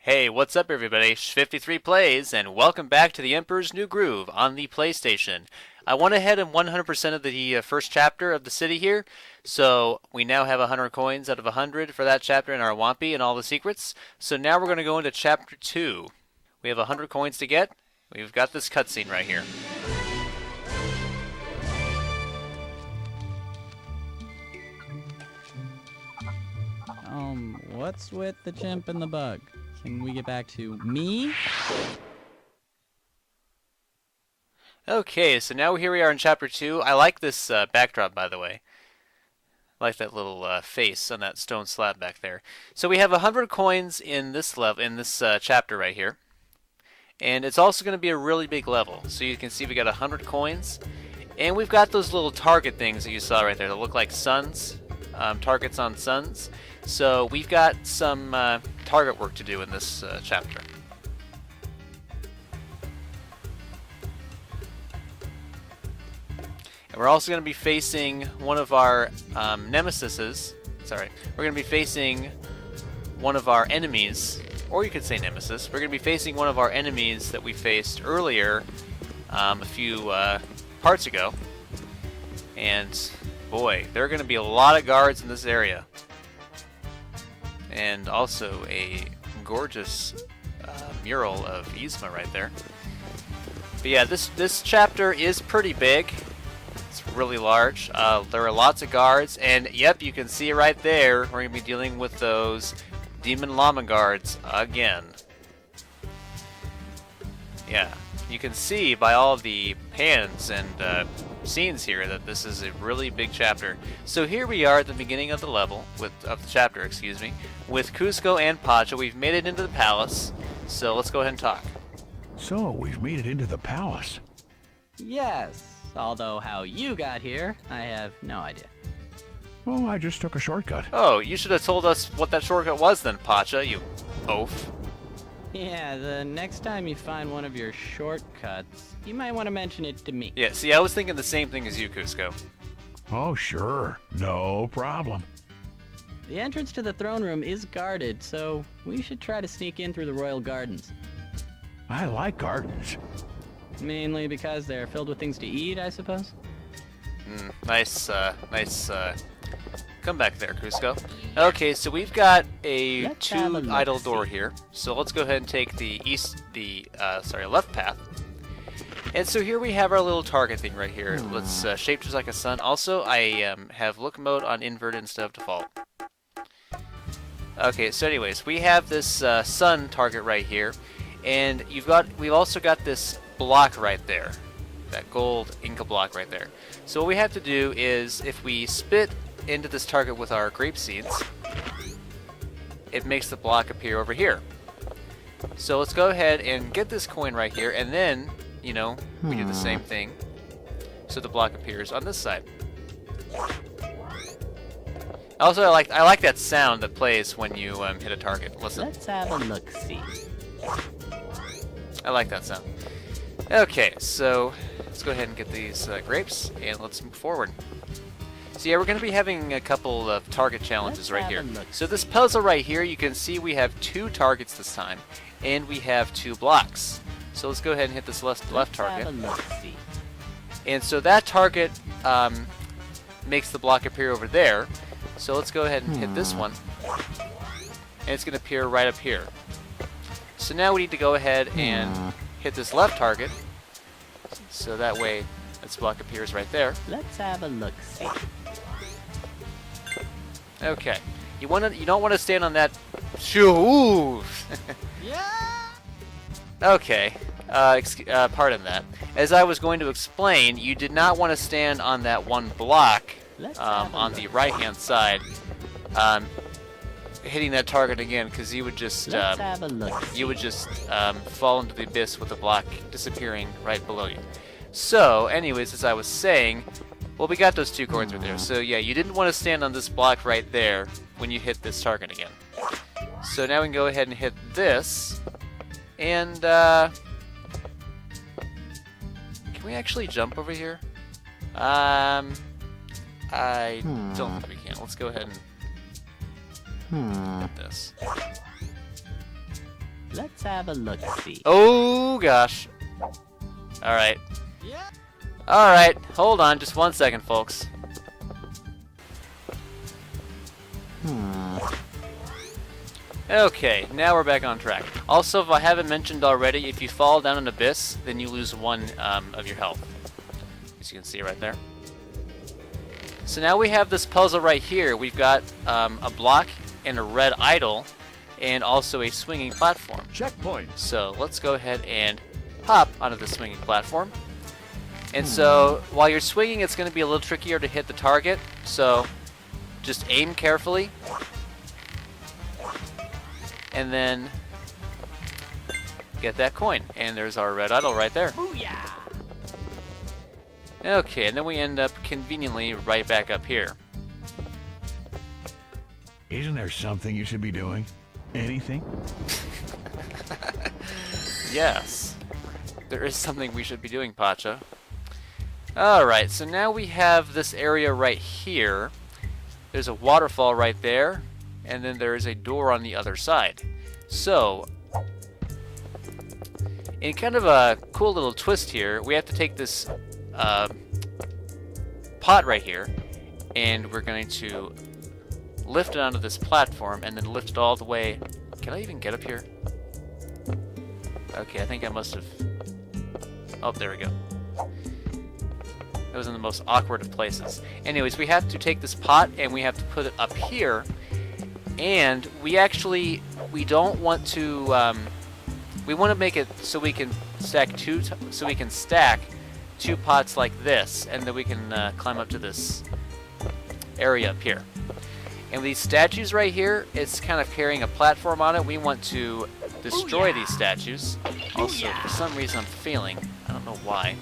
Hey, what's up everybody? Sh53 Plays, and welcome back to the Emperor's New Groove on the PlayStation. I went ahead and 100% of the first chapter of the city here, so we now have 100 coins out of 100 for that chapter in our Wampy and all the secrets. So now we're going to go into chapter 2. We have 100 coins to get. We've got this cutscene right here. What's with the chimp and the bug? Can we get back to me? Okay, so now here we are in chapter 2. I like this backdrop, by the way. I like that little face on that stone slab back there. So we have 100 coins in this level, in this chapter right here. And it's also going to be a really big level. So you can see we got 100 coins. And we've got those little target things that you saw right there that look like suns. Targets on suns. So we've got some target work to do in this chapter. And we're also going to be facing one of our nemesises. Sorry, we're going to be facing one of our enemies, or you could say nemesis. We're going to be facing one of our enemies that we faced earlier a few parts ago. And boy, there are going to be a lot of guards in this area. And also a gorgeous mural of Yzma right there. But yeah, this chapter is pretty big. It's really large. There are lots of guards, and yep, you can see right there, we're going to be dealing with those demon llama guards again. Yeah, you can see by all the pans and scenes here that this is a really big chapter. So here we are at the beginning of the level, of the chapter, excuse me, with Kuzco and Pocha. We've made it into the palace, so let's go ahead and talk. So, we've made it into the palace. Yes, although how you got here, I have no idea. Oh, I just took a shortcut. Oh, you should have told us what that shortcut was then, Pocha, you oaf. Yeah, the next time you find one of your shortcuts, you might want to mention it to me. Yeah, see, I was thinking the same thing as you, Kuzco. Oh, sure. No problem. The entrance to the throne room is guarded, so we should try to sneak in through the royal gardens. I like gardens. Mainly because they're filled with things to eat, I suppose? Nice come back there, Kuzco. Okay, so we've got a Let's have a two idle look-see. door here. So let's go ahead and take the left path. And so here we have our little target thing right here. It's shaped just like a sun. Also, I have look mode on inverted instead of default. Okay, so anyways, we have this sun target right here, and we've also got this block right there, that gold Inca block right there. So what we have to do is, if we spit into this target with our grape seeds, it makes the block appear over here. So let's go ahead and get this coin right here, and then, you know, we do the same thing, so the block appears on this side. Also, I like that sound that plays when you hit a target. Listen. Let's have a look-see. I like that sound. Okay, so let's go ahead and get these grapes, and let's move forward. So yeah, we're going to be having a couple of target challenges right here. So this puzzle right here, you can see we have 2 targets this time, and we have 2 blocks. So let's go ahead and hit this left target. Have a look-see. And so that target makes the block appear over there. So let's go ahead and hit this one, and it's going to appear right up here. So now we need to go ahead and hit this left target, so that way this block appears right there. Let's have a look-see. Okay, you don't want to stand on that. Shoo! Yeah! Okay, pardon that. As I was going to explain, you did not want to stand on that one block on the right-hand side, hitting that target again, because you would just Let's have a look. fall into the abyss with the block disappearing right below you. So, anyways, as I was saying, well, we got those 2 coins right there. So yeah, you didn't want to stand on this block right there when you hit this target again. So now we can go ahead and hit this, and can we actually jump over here? I don't think we can. Let's go ahead and hit this. Let's have a look-see. Oh, gosh. Alright. Alright, hold on just 1 second, folks. Okay, now we're back on track. Also, if I haven't mentioned already, if you fall down an abyss, then you lose 1 of your health. As you can see right there. So now we have this puzzle right here. We've got a block and a red idol, and also a swinging platform. Checkpoint. So let's go ahead and hop onto the swinging platform. And so while you're swinging, it's going to be a little trickier to hit the target. So just aim carefully. And then get that coin. And there's our red idol right there. Booyah! Okay, and then we end up conveniently right back up here. Isn't there something you should be doing? Anything? Yes. There is something we should be doing, Pocha. Alright, so now we have this area right here. There's a waterfall right there, and then there is a door on the other side. So, in kind of a cool little twist here, we have to take this pot right here, and we're going to lift it onto this platform, and then lift it all the way. Can I even get up here? Okay, I think I must have... Oh, there we go. That was in the most awkward of places. Anyways, we have to take this pot, and we have to put it up here, and we don't want to... we want to make it so we can stack two pots like this, and then we can climb up to this area up here. And these statues right here, it's kind of carrying a platform on it. We want to destroy these statues. Also, for some reason I'm failing. I don't know why.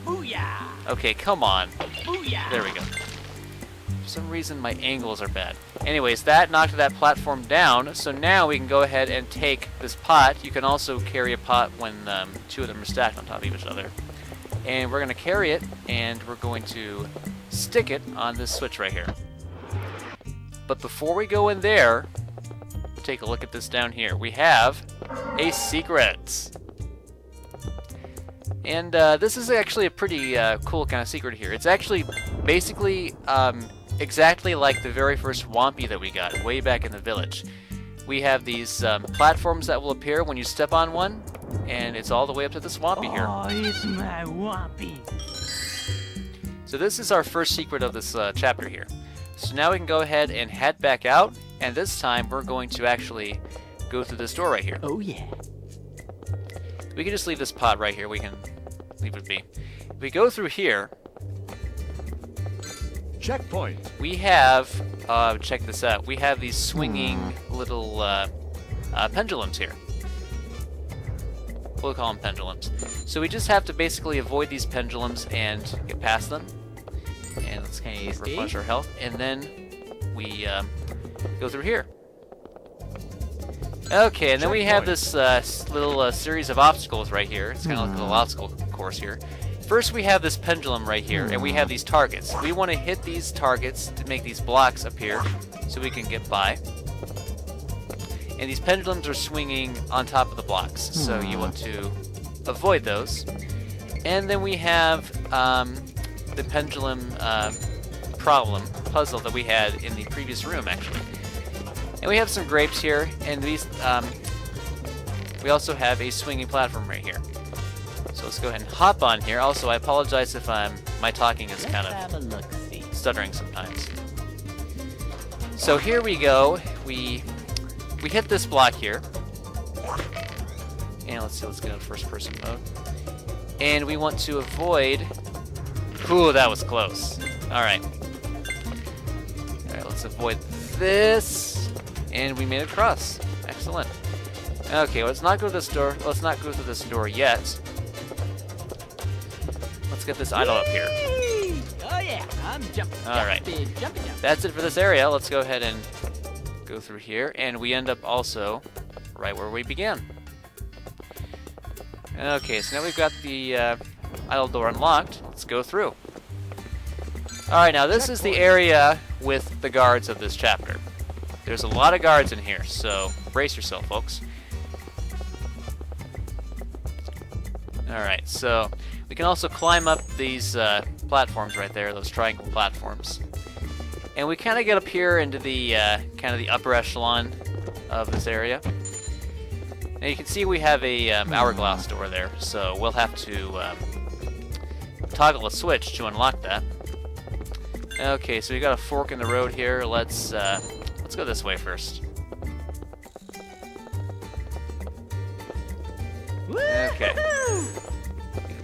Booyah! Okay, come on. Booyah! There we go. For some reason my angles are bad. Anyways, that knocked that platform down, so now we can go ahead and take this pot. You can also carry a pot when 2 of them are stacked on top of each other. And we're going to carry it, and we're going to stick it on this switch right here. But before we go in there, take a look at this down here. We have a secret. And this is actually a pretty cool kind of secret here. It's actually basically exactly like the very first Wampy that we got way back in the village. We have these platforms that will appear when you step on one, and it's all the way up to this Wampy here. Oh, it's my Wampy. So this is our first secret of this chapter here. So now we can go ahead and head back out, and this time we're going to actually go through this door right here. Oh yeah. We can just leave this pot right here. We can leave it be. If we go through here, Checkpoint. we have, check this out, we have these swinging little pendulums here. We'll call them pendulums. So we just have to basically avoid these pendulums and get past them. And let's replenish our health. And then we go through here. Okay, and then we have this little series of obstacles right here. It's kind of like a little obstacle course here. First, we have this pendulum right here, and we have these targets. We want to hit these targets to make these blocks appear so we can get by. And these pendulums are swinging on top of the blocks, so you want to avoid those. And then we have the pendulum puzzle that we had in the previous room, actually. And we have some grapes here, and these. We also have a swinging platform right here. So let's go ahead and hop on here. Also, I apologize if my talking is kind of stuttering sometimes. So here we go. We hit this block here. And let's see, let's get into first person mode. And we want to avoid... Ooh, that was close. Alright. Alright, let's avoid this. And we made it across. Excellent. Okay, let's not go to this door. Let's not go through this door yet. Let's get this idol up here. Oh yeah, I'm jumping. Alright. Jumping. That's it for this area. Let's go ahead and go through here. And we end up also right where we began. Okay, so now we've got the idol door unlocked. Let's go through. Alright, now this is the area with the guards of this chapter. There's a lot of guards in here, so brace yourself, folks. Alright, so we can also climb up these platforms right there, those triangle platforms. And we kind of get up here into the kind of the upper echelon of this area. Now you can see we have a hourglass door there, so we'll have to toggle a switch to unlock that. Okay, so we got a fork in the road here. Let's go this way first. Okay.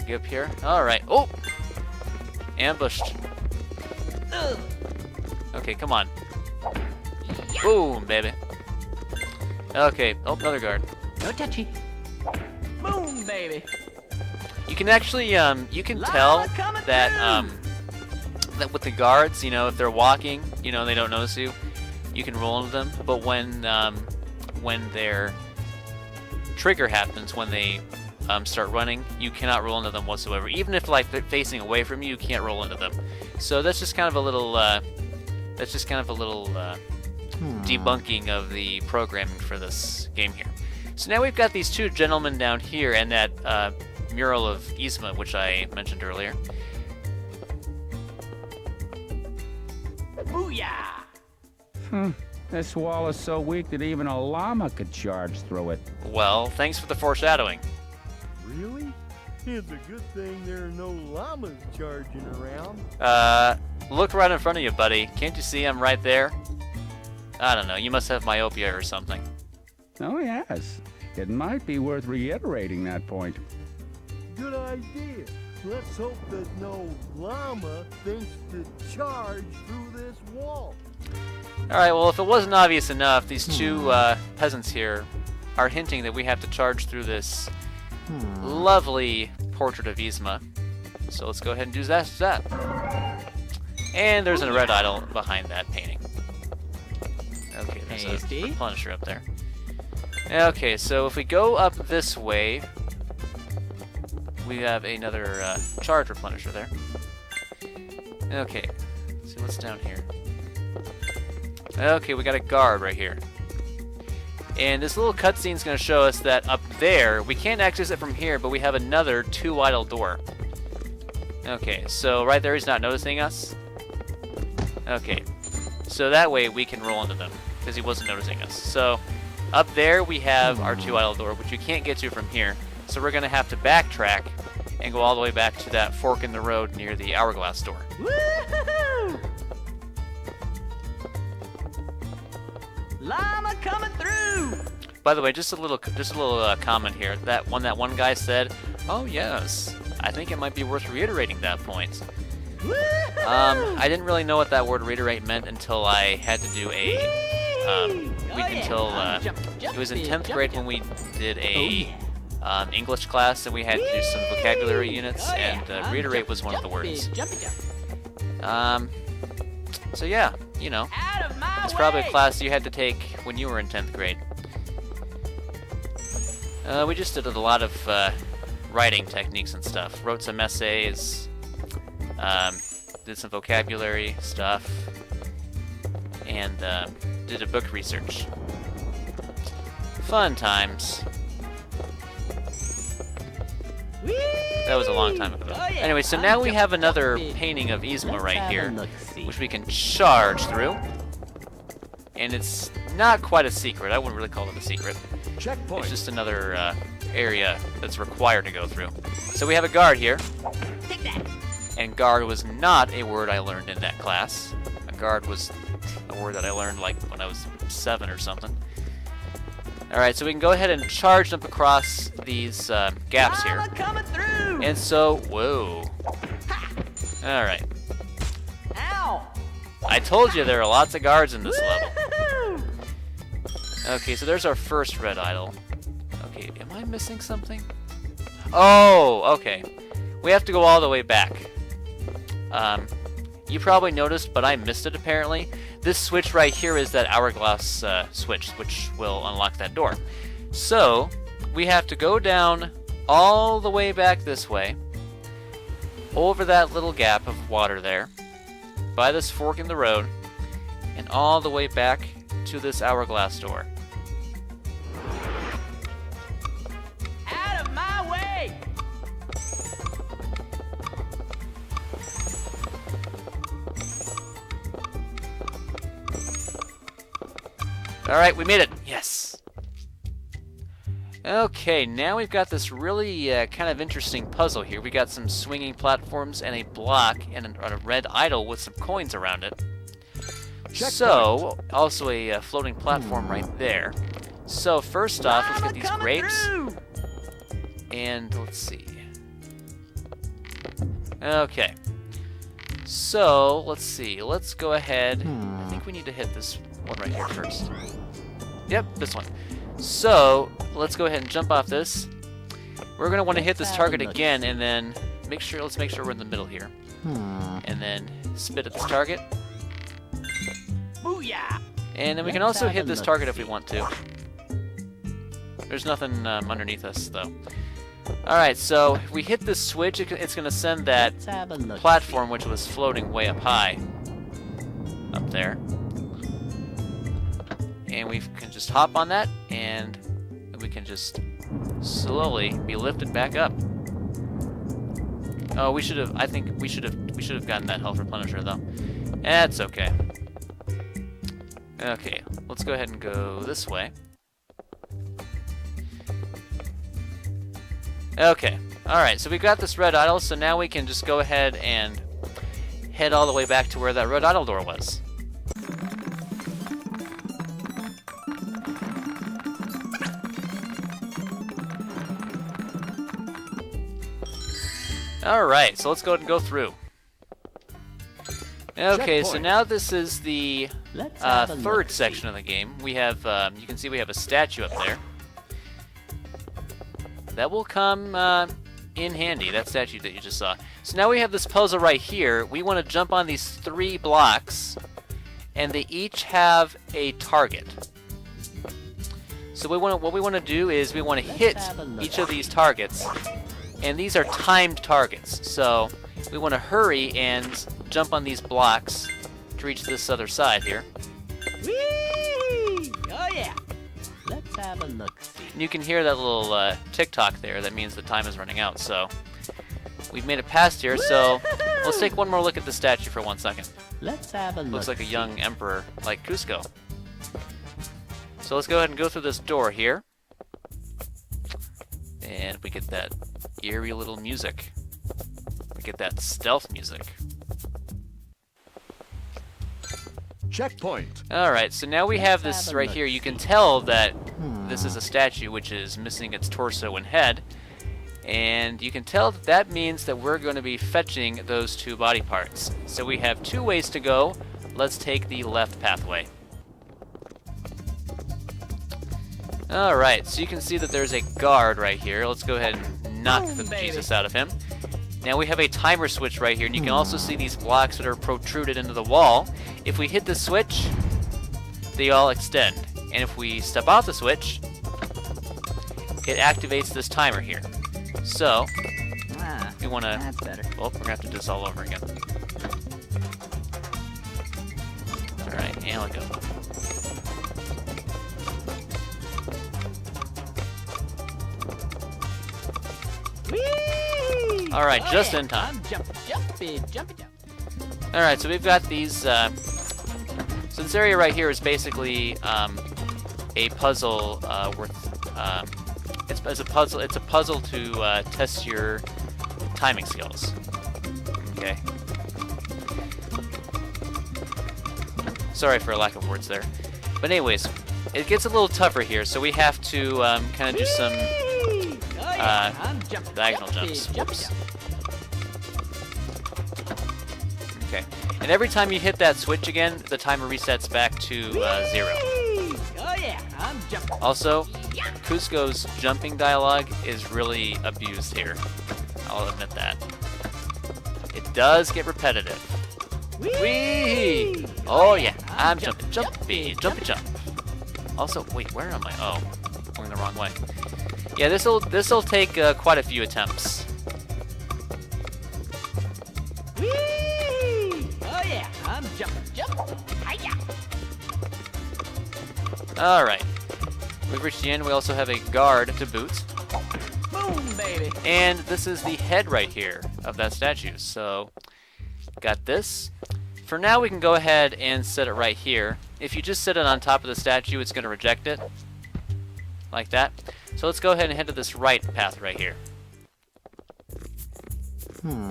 Get up here. Alright. Oh! Ambushed. Okay, come on. Boom, baby. Okay. Oh, another guard. No touchy. Boom, baby. You can actually, you can tell that, that with the guards, you know, if they're walking, you know, they don't notice you, you can roll into them. But when their trigger happens, when they start running, you cannot roll into them whatsoever. Even if like they're facing away from you, you can't roll into them. So that's just kind of a little, debunking of the programming for this game here. So now we've got these two gentlemen down here and that mural of Yzma, which I mentioned earlier. Booyah! This wall is so weak that even a llama could charge through it. Well, thanks for the foreshadowing. Really? It's a good thing there are no llamas charging around. Look right in front of you, buddy. Can't you see I'm right there? I don't know, you must have myopia or something. Oh, yes. It might be worth reiterating that point. Good idea. Let's hope that no llama thinks to charge through this wall. Alright, well, if it wasn't obvious enough, these two peasants here are hinting that we have to charge through this lovely portrait of Yzma. So let's go ahead and do that. And there's a red idol behind that painting. Okay, there's a Punisher up there. Okay, so if we go up this way, we have another charge replenisher there. Okay, let's see what's down here. Okay, we got a guard right here. And this little cutscene is going to show us that up there, we can't access it from here, but we have another two-idle door. Okay, so right there he's not noticing us. Okay, so that way we can roll into them, because he wasn't noticing us. So up there we have our two-idle door, which you can't get to from here. So we're going to have to backtrack and go all the way back to that fork in the road near the hourglass door. Woo-hoo-hoo! Llama coming through! By the way, just a little comment here. That one guy said, "Oh yes, I think it might be worth reiterating that point." I didn't really know what that word "reiterate" meant until I had to do a it was in 10th grade when we did a English class and we had to do some vocabulary units, and reiterate was one of the words. So yeah, you know, it's probably a class you had to take when you were in 10th grade. We just did a lot of writing techniques and stuff. Wrote some essays, did some vocabulary stuff, and did a book research. Fun times. That was a long time ago. Anyway, so now we have another painting of Yzma right here, which we can charge through. And it's not quite a secret. I wouldn't really call it a secret. Checkpoint. It's just another area that's required to go through. So we have a guard here. Take that! And guard was not a word I learned in that class. A guard was a word that I learned like when I was 7 or something. Alright, so we can go ahead and charge up across these gaps here. Coming through! And so, whoa. Alright. Ow! I told you there are lots of guards in this level. Woo-hoo! Okay, so there's our first red idol. Okay, am I missing something? Oh, okay. We have to go all the way back. You probably noticed, but I missed it apparently. This switch right here is that hourglass switch, which will unlock that door. So, we have to go down all the way back this way, over that little gap of water there, by this fork in the road, and all the way back to this hourglass door. Out of my way! Alright, we made it! Yes! Okay, now we've got this really kind of interesting puzzle here. We got some swinging platforms and a block and a red idol with some coins around it. So, also a floating platform right there. So first off, let's get these grapes. And let's see. Okay. So, let's see. Let's go ahead. I think we need to hit this one right here first. Yep, this one. So, let's go ahead and jump off this. We're going to want to hit this target again and then let's make sure we're in the middle here. And then spit at this target. Booyah! And then we can also hit this target if we want to. There's nothing underneath us, though. Alright, so if we hit this switch, it's going to send that platform, which was floating way up high. Up there. And we can just hop on that, and we can just slowly be lifted back up. Oh, I think we should have gotten that health replenisher, though. That's okay. Okay, let's go ahead and go this way. Okay, alright, so we got this red idol, so now we can just go ahead and head all the way back to where that red idol door was. Alright, so let's go ahead and go through. Okay, so now this is the third section of the game. We have, you can see we have a statue up there. That will come in handy, that statue that you just saw. So now we have this puzzle right here. We want to jump on these 3 blocks, and they each have a target. So what we want to do is we want to hit each of these targets, and these are timed targets. So we want to hurry and jump on these blocks to reach this other side here. Whee! Oh yeah! Let's have a look. And you can hear that little tick-tock there. That means the time is running out. So we've made it past here. So let's take one more look at the statue for 1 second. Let's have a look. Looks like a young emperor, like Kuzco. So let's go ahead and go through this door here. And we get that eerie little music. We get that stealth music. Checkpoint. Alright, so now we have this right here. You can tell that this is a statue which is missing its torso and head. And you can tell that that means that we're going to be fetching those 2 body parts. So we have 2 ways to go. Let's take the left pathway. Alright, so you can see that there's a guard right here. Let's go ahead and knock the Jesus out of him. Now we have a timer switch right here, and you can also see these blocks that are protruded into the wall. If we hit the switch, they all extend. And if we step off the switch, it activates this timer here. So, we want to... That's better. Well, we're going to have to do this all over again. Alright, and let go. Alright, just in time. Jumpy. Alright, so we've got these, so this area right here is basically, a puzzle, it's a puzzle to, test your timing skills. Okay. Sorry for a lack of words there. But anyways, it gets a little tougher here, so we have to, kind of do some, diagonal jumps. Whoops. Okay. And every time you hit that switch again, the timer resets back to 0. Also, Kuzco's jumping dialogue is really abused here. I'll admit that. It does get repetitive. Whee! Oh yeah, I'm jumping, jumpy. Also, wait, where am I? Oh, going the wrong way. Yeah, this'll take quite a few attempts. Alright. We've reached the end. We also have a guard to boot. Boom, baby. And this is the head right here of that statue. So, got this. For now, we can go ahead and set it right here. If you just set it on top of the statue, it's going to reject it. Like that. So let's go ahead and head to this right path right here.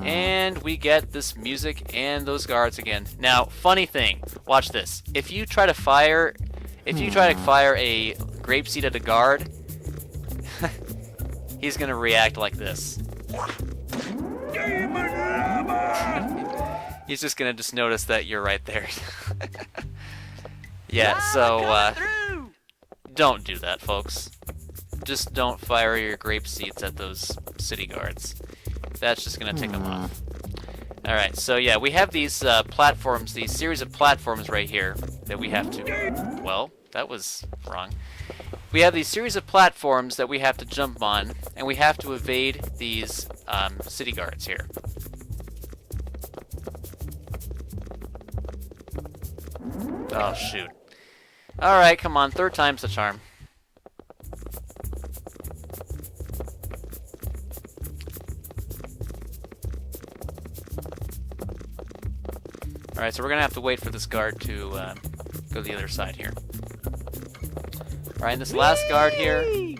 And we get this music and those guards again. Now, funny thing, watch this. If you try to fire a grape seed at a guard, he's gonna react like this. He's just gonna notice that you're right there. Yeah, so don't do that, folks. Just don't fire your grape seeds at those city guards. That's just going to tick them off. Alright, so yeah, we have these platforms, these series of platforms right here that we have to... Well, that was wrong. We have these series of platforms that we have to jump on, and we have to evade these city guards here. Oh, shoot. Alright, come on, third time's the charm. Alright, so we're going to have to wait for this guard to go to the other side here. Alright, this last guard here, he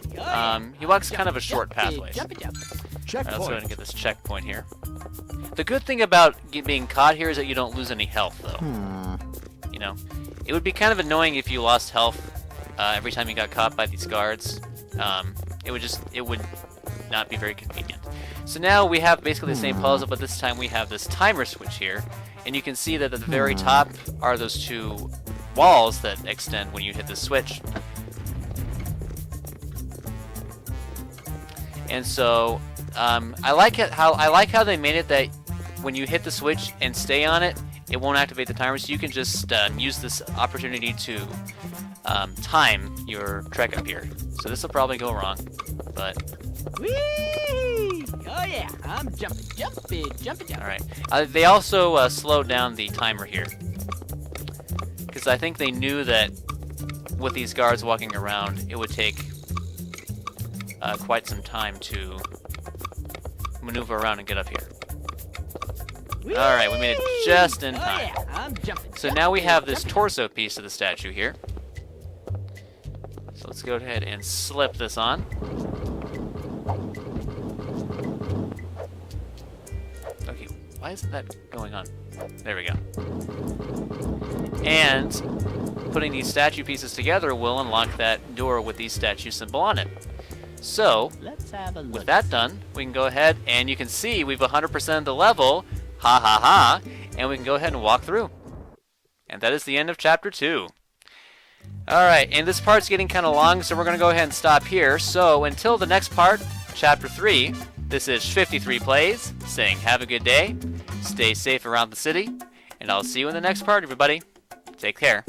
walks kind of a short pathway. Alright, let's go ahead and get this checkpoint here. The good thing about being caught here is that you don't lose any health, though. You know, it would be kind of annoying if you lost health every time you got caught by these guards. It would not be very convenient. So now we have basically the same puzzle, but this time we have this timer switch here. And you can see that at the very top are those two walls that extend when you hit the switch. And so I like how they made it that when you hit the switch and stay on it, it won't activate the timer. So you can just use this opportunity to time your trek up here. So this will probably go wrong, but. Whee! Oh yeah, I'm jumping. All right. They also slowed down the timer here, because I think they knew that with these guards walking around, it would take quite some time to maneuver around and get up here. Whee! All right, we made it just in time. Oh yeah, I'm jumping. So now we have this torso piece of the statue here. So let's go ahead and slip this on. Okay, why isn't that going on? There we go. And putting these statue pieces together will unlock that door with the statue symbol on it. So, Let's have a look. with that done, we can go ahead and you can see we've 100% of the level. Ha ha ha. And we can go ahead and walk through. And that is the end of Chapter 2. Alright, and this part's getting kind of long, so we're going to go ahead and stop here. So, until the next part, Chapter 3, this is 53 Plays, saying have a good day, stay safe around the city, and I'll see you in the next part, everybody. Take care.